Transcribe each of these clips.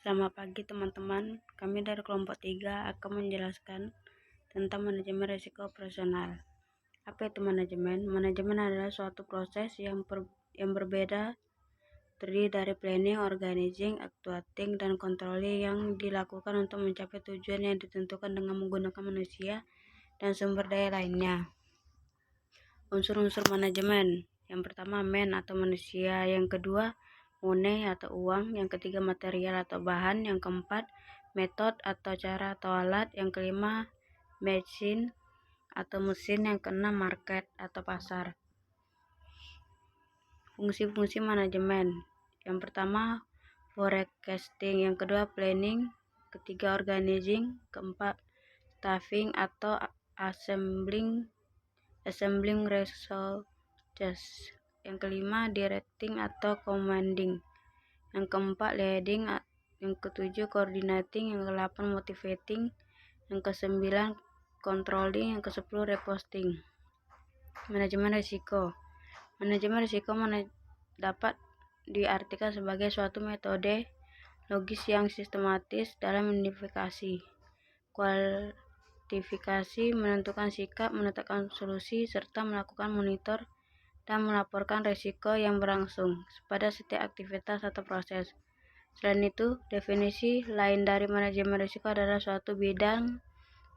Selamat pagi teman-teman, kami dari kelompok 3 akan menjelaskan tentang manajemen risiko operasional. Apa itu manajemen? Manajemen adalah suatu proses yang berbeda, terdiri dari planning, organizing, actuating, dan controlling yang dilakukan untuk mencapai tujuan yang ditentukan dengan menggunakan manusia dan sumber daya lainnya. Unsur-unsur manajemen: yang pertama man atau manusia, yang kedua money atau uang, yang ketiga material atau bahan, yang keempat method atau cara atau alat, yang kelima machine atau mesin, yang keenam market atau pasar. Fungsi-fungsi manajemen: yang pertama forecasting, yang kedua planning, ketiga organizing, keempat staffing atau assembling resources, yang kelima directing atau commanding, yang keempat leading, yang ketujuh coordinating, yang kedelapan motivating, yang kesembilan controlling, yang kesepuluh reposting. Manajemen risiko. Manajemen risiko dapat diartikan sebagai suatu metode logis yang sistematis dalam identifikasi, kuantifikasi, menentukan sikap, menetapkan solusi, serta melakukan monitor dan melaporkan risiko yang berlangsung pada setiap aktivitas atau proses. Selain itu, definisi lain dari manajemen risiko adalah suatu bidang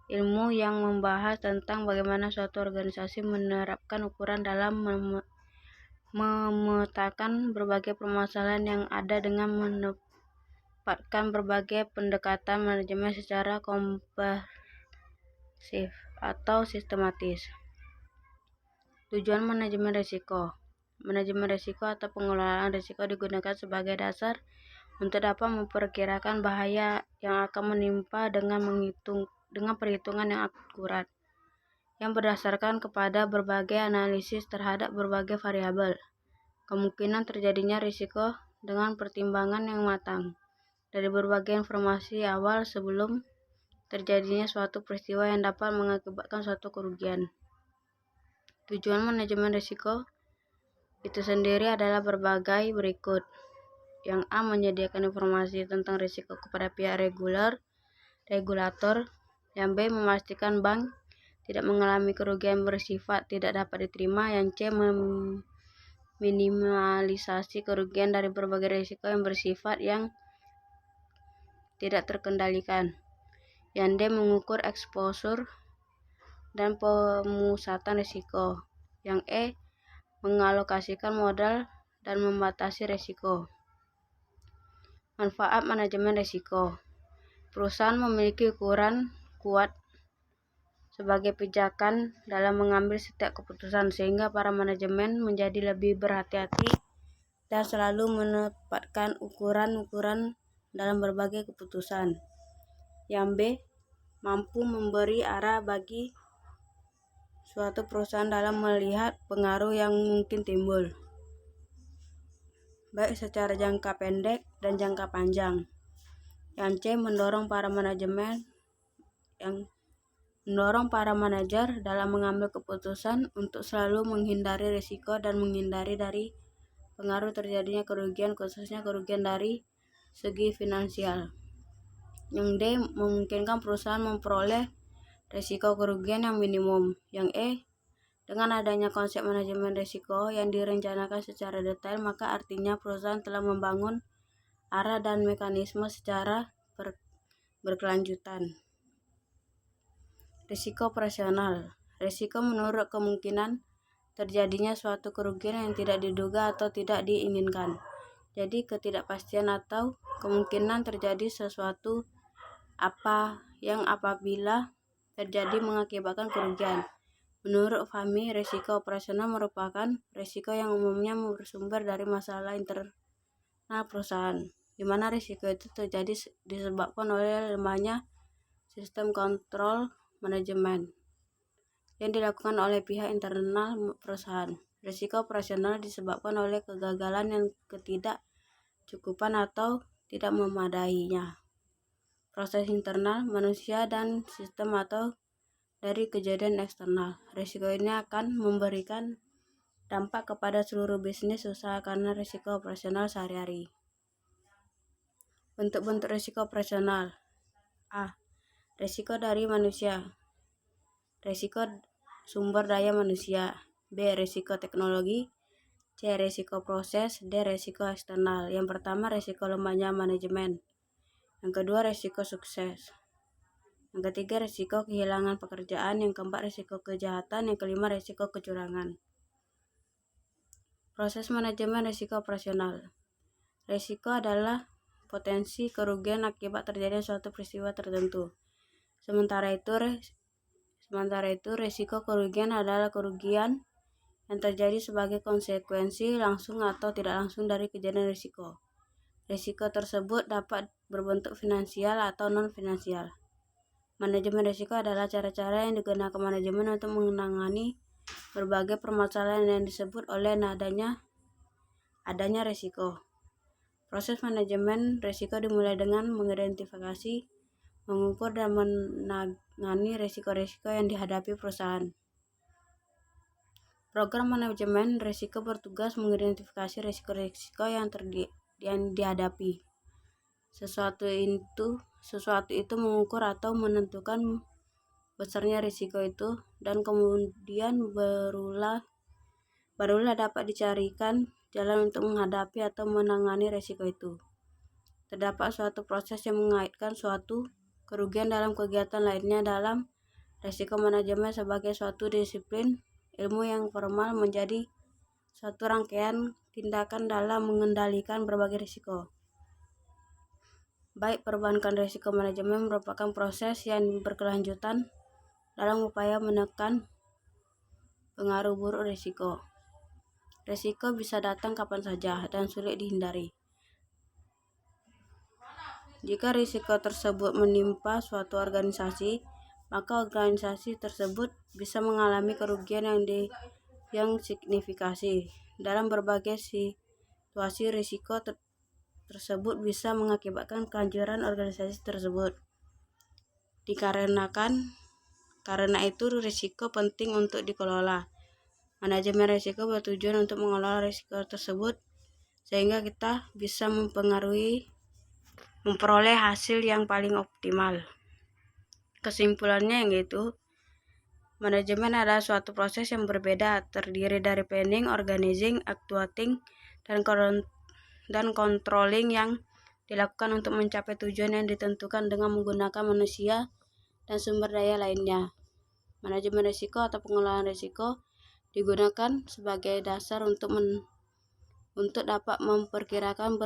ilmu yang membahas tentang bagaimana suatu organisasi menerapkan ukuran dalam memetakan berbagai permasalahan yang ada dengan menempatkan berbagai pendekatan manajemen secara komprehensif atau sistematis. Tujuan manajemen risiko. Manajemen risiko atau pengelolaan risiko digunakan sebagai dasar untuk dapat memperkirakan bahaya yang akan menimpa dengan perhitungan yang akurat, yang berdasarkan kepada berbagai analisis terhadap berbagai variabel, kemungkinan terjadinya risiko dengan pertimbangan yang matang dari berbagai informasi awal sebelum terjadinya suatu peristiwa yang dapat mengakibatkan suatu kerugian. Tujuan manajemen risiko itu sendiri adalah berbagai berikut. Yang A, menyediakan informasi tentang risiko kepada pihak regulator. Yang B, memastikan bank tidak mengalami kerugian bersifat tidak dapat diterima. Yang C, meminimalisasi kerugian dari berbagai risiko yang bersifat yang tidak terkendalikan. Yang D, mengukur exposure dan pemusatan risiko. Yang E, mengalokasikan modal dan membatasi risiko. Manfaat manajemen risiko. Perusahaan memiliki ukuran kuat sebagai pijakan dalam mengambil setiap keputusan, sehingga para manajemen menjadi lebih berhati-hati dan selalu menempatkan ukuran-ukuran dalam berbagai keputusan. Yang B, mampu memberi arah bagi suatu perusahaan dalam melihat pengaruh yang mungkin timbul, baik secara jangka pendek dan jangka panjang. Yang C, mendorong para manajer dalam mengambil keputusan untuk selalu menghindari risiko dan menghindari dari pengaruh terjadinya kerugian, khususnya kerugian dari segi finansial. Yang D, memungkinkan perusahaan memperoleh risiko kerugian yang minimum. Yang E, dengan adanya konsep manajemen risiko yang direncanakan secara detail, maka artinya perusahaan telah membangun arah dan mekanisme secara berkelanjutan. Risiko operasional. Risiko menurut kemungkinan terjadinya suatu kerugian yang tidak diduga atau tidak diinginkan. Jadi ketidakpastian atau kemungkinan terjadi sesuatu apabila terjadi mengakibatkan kerugian. Menurut Fahmi, risiko operasional merupakan risiko yang umumnya bersumber dari masalah internal perusahaan, di mana risiko itu terjadi disebabkan oleh lemahnya sistem kontrol manajemen yang dilakukan oleh pihak internal perusahaan. Risiko operasional disebabkan oleh kegagalan yang ketidakcukupan atau tidak memadainya proses internal manusia dan sistem atau dari kejadian eksternal. Risiko ini akan memberikan dampak kepada seluruh bisnis usaha karena risiko operasional sehari-hari. Bentuk-bentuk risiko operasional. A. Risiko dari manusia. Risiko sumber daya manusia. B. Risiko teknologi. C. Risiko proses. D. Risiko eksternal. Yang pertama, risiko lemahnya manajemen. Yang kedua, risiko sukses. Yang ketiga, risiko kehilangan pekerjaan. Yang keempat, risiko kejahatan. Yang kelima, risiko kecurangan. Proses manajemen risiko operasional. Risiko adalah potensi kerugian akibat terjadinya suatu peristiwa tertentu. Sementara itu, risiko kerugian adalah kerugian yang terjadi sebagai konsekuensi langsung atau tidak langsung dari kejadian risiko. Risiko tersebut dapat berbentuk finansial atau non-finansial. Manajemen risiko adalah cara-cara yang digunakan manajemen untuk menangani berbagai permasalahan yang disebut oleh adanya risiko. Proses manajemen risiko dimulai dengan mengidentifikasi, mengukur, dan menangani risiko-risiko yang dihadapi perusahaan. Program manajemen risiko bertugas mengidentifikasi risiko-risiko yang dihadapi. Sesuatu itu mengukur atau menentukan besarnya risiko itu, dan kemudian barulah dapat dicarikan jalan untuk menghadapi atau menangani risiko itu. Terdapat suatu proses yang mengaitkan suatu kerugian dalam kegiatan lainnya dalam risiko manajemen sebagai suatu disiplin ilmu yang formal menjadi suatu rangkaian tindakan dalam mengendalikan berbagai risiko. Baik perbankan risiko manajemen merupakan proses yang berkelanjutan dalam upaya menekan pengaruh buruk risiko. Risiko bisa datang kapan saja dan sulit dihindari. Jika risiko tersebut menimpa suatu organisasi, maka organisasi tersebut bisa mengalami kerugian yang signifikan. Dalam berbagai situasi, risiko tersebut bisa mengakibatkan kehancuran organisasi tersebut. Karena itu risiko penting untuk dikelola. Manajemen risiko bertujuan untuk mengelola risiko tersebut sehingga kita bisa memperoleh hasil yang paling optimal. Kesimpulannya yaitu manajemen adalah suatu proses yang berbeda, terdiri dari planning, organizing, actuating, dan controlling yang dilakukan untuk mencapai tujuan yang ditentukan dengan menggunakan manusia dan sumber daya lainnya. Manajemen risiko atau pengelolaan risiko digunakan sebagai dasar untuk dapat memperkirakan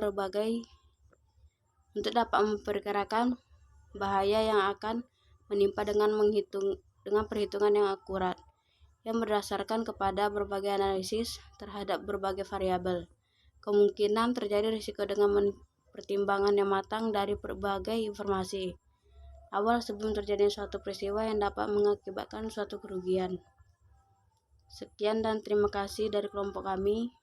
bahaya yang akan menimpa dengan perhitungan yang akurat, yang berdasarkan kepada berbagai analisis terhadap berbagai variabel. Kemungkinan terjadi risiko dengan pertimbangan yang matang dari berbagai informasi awal sebelum terjadi suatu peristiwa yang dapat mengakibatkan suatu kerugian. Sekian dan terima kasih dari kelompok kami.